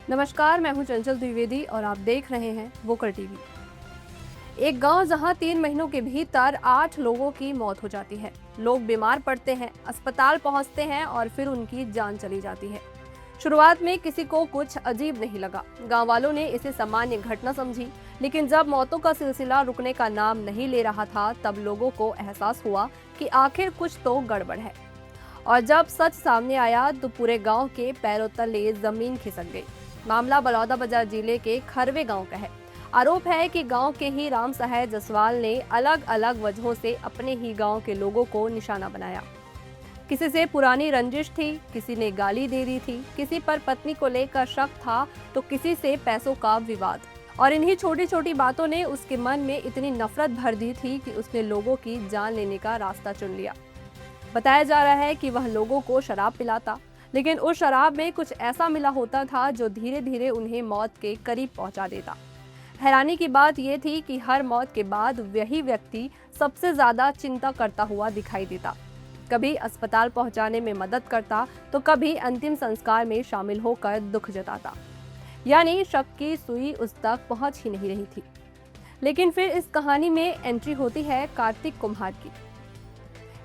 नमस्कार, मैं हूं चंचल द्विवेदी और आप देख रहे हैं वोकर टीवी। एक गांव जहां 3 महीनों के भीतर 8 लोगों की मौत हो जाती है। लोग बीमार पड़ते हैं, अस्पताल पहुंचते हैं और फिर उनकी जान चली जाती है। शुरुआत में किसी को कुछ अजीब नहीं लगा। गांव वालों ने इसे सामान्य घटना समझी, लेकिन जब मौतों का सिलसिला रुकने का नाम नहीं ले रहा था, तब लोगों को एहसास हुआ कि आखिर कुछ तो गड़बड़ है। और जब सच सामने आया तो पूरे गांव के पैरों तले जमीन खिसक गई। मामला बलौदाबाजार जिले के खरवे गांव का है। आरोप है कि गांव के ही राम सहाय जसवाल ने अलग अलग वजहों से अपने ही गांव के लोगों को निशाना बनाया। किसी से पुरानी रंजिश थी, किसी ने गाली दे दी थी, किसी पर पत्नी को लेकर शक था, तो किसी से पैसों का विवाद। और इन्हीं छोटी छोटी बातों ने उसके मन में इतनी नफरत भर दी थी कि उसने लोगों की जान लेने का रास्ता चुन लिया। बताया जा रहा है कि वह लोगों को शराब पिलाता, लेकिन उस शराब में कुछ ऐसा मिला होता था जो धीरे धीरे उन्हें मौत के करीब पहुंचा देता। हैरानी की बात यह थी कि हर मौत के बाद वही व्यक्ति सबसे ज्यादा चिंता करता हुआ दिखाई देता। कभी अस्पताल पहुंचाने में मदद करता, तो कभी अंतिम संस्कार में शामिल होकर दुख जताता। यानी शक की सुई उस तक पहुंच ही नहीं रही थी। लेकिन फिर इस कहानी में एंट्री होती है कार्तिक कुम्हार की,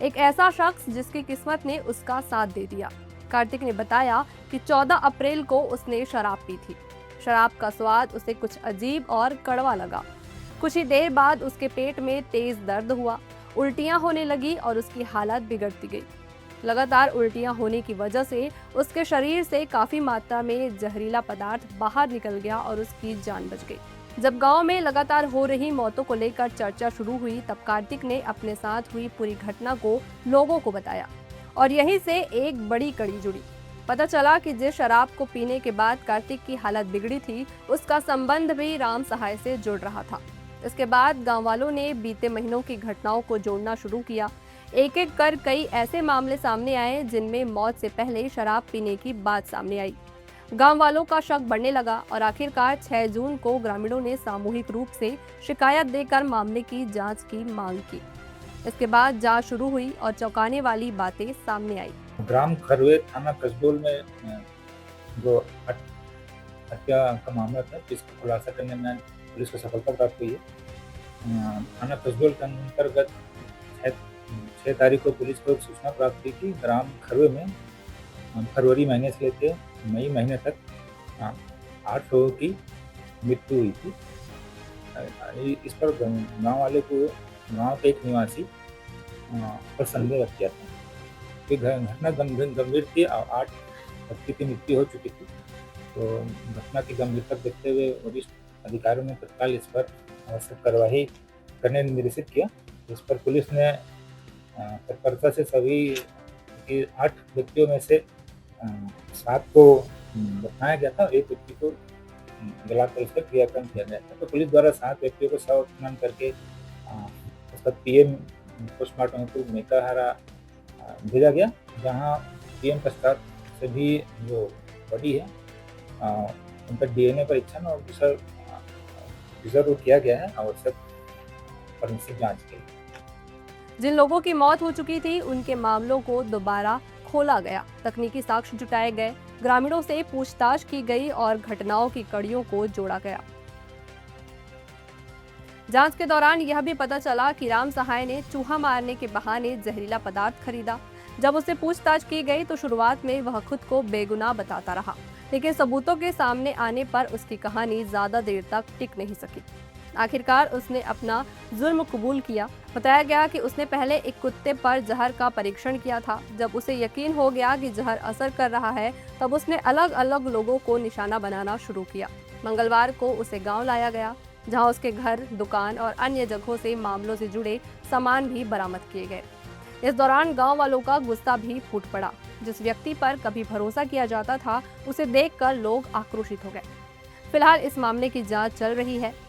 एक ऐसा शख्स जिसकी किस्मत ने उसका साथ दे दिया। कार्तिक ने बताया कि 14 अप्रैल को उसने शराब पी थी। शराब का स्वाद उसे कुछ अजीब और कड़वा लगा। कुछ ही देर बाद उसके पेट में तेज दर्द हुआ, उल्टियां होने लगी और उसकी हालत बिगड़ती गई। लगातार उल्टियां होने की वजह से उसके शरीर से काफी मात्रा में जहरीला पदार्थ बाहर निकल गया और उसकी जान बच गई। जब गांव में लगातार हो रही मौतों को लेकर चर्चा शुरू हुई, तब कार्तिक ने अपने साथ हुई पूरी घटना को लोगों को बताया और यहीं से एक बड़ी कड़ी जुड़ी। पता चला कि जिस शराब को पीने के बाद कार्तिक की हालत बिगड़ी थी, उसका संबंध भी राम सहाय से जुड़ रहा था। इसके बाद गांव वालों ने बीते महीनों की घटनाओं को जोड़ना शुरू किया। एक एक कर कई ऐसे मामले सामने आए जिनमें मौत से पहले शराब पीने की बात सामने आई। गांव वालों का शक बढ़ने लगा और आखिरकार 6 जून को ग्रामीणों ने सामूहिक रूप से शिकायत देकर मामले की जांच की मांग की। इसके बाद जांच शुरू हुई और चौंकाने वाली बातें सामने आई। ग्राम खरवे थाना कसडोल में जो हत्या का मामला था, जिसका खुलासा करने में पुलिस को सफलता प्राप्त हुई है। थाना कसडोल के अंतर्गत 6 तारीख को पुलिस को सूचना प्राप्त हुई कि ग्राम खरवे में फरवरी महीने से लेकर मई महीने तक 8 लोगों की मृत्यु हुई थी। इस पर गांव वाले को गांव के एक निवासी पर संदेह व्यक्त किया था कि घटना गंभीर थी और 8 व्यक्ति की मृत्यु हो चुकी थी। तो घटना की गंभीरता देखते हुए वरिष्ठ अधिकारियों ने तत्काल इस पर आवश्यक कार्रवाई करने निर्देशित किया। इस पर पुलिस ने तत्परता से सभी 8 व्यक्तियों में से 7 को दफनाया गया था और 1 व्यक्ति को जलाकर उसका क्रियाक्रम किया गया था। तो पुलिस द्वारा 7 व्यक्तियों को शव उत्खनन करके उसका पीएम पोस्टमार्टम हेतु मेकाहारा भेजा गया, जहां पीएम पश्चात से भी जो बॉडी है उनका डीएनए परीक्षण और रिजर्व किया गया है आवश्यक फोरेंसिक जांच के लिए। जिन लोगों की मौत हो चुकी थी, उनके मामलों को दोबारा खोला गया, तकनीकी साक्ष्य जुटाए गए, ग्रामीणों से पूछताछ की गई और घटनाओं की कड़ियों को जोड़ा गया। जांच के दौरान यह भी पता चला कि राम सहाय ने चूहा मारने के बहाने जहरीला पदार्थ खरीदा। जब उसे पूछताछ की गई तो शुरुआत में वह खुद को बेगुनाह बताता रहा, लेकिन सबूतों के सामने आने पर उसकी कहानी ज्यादा देर तक टिक नहीं सकी। आखिरकार उसने अपना जुर्म कबूल किया। बताया गया कि उसने पहले एक कुत्ते पर जहर का परीक्षण किया था। जब उसे यकीन हो गया कि जहर असर कर रहा है, तब उसने अलग अलग लोगों को निशाना बनाना शुरू किया। मंगलवार को उसे गांव लाया गया, जहां उसके घर, दुकान और अन्य जगहों से मामलों से जुड़े सामान भी बरामद किए गए। इस दौरान गांव वालों का गुस्सा भी फूट पड़ा। जिस व्यक्ति पर कभी भरोसा किया जाता था, उसे देखकर लोग आक्रोशित हो गए। फिलहाल इस मामले की जांच चल रही है।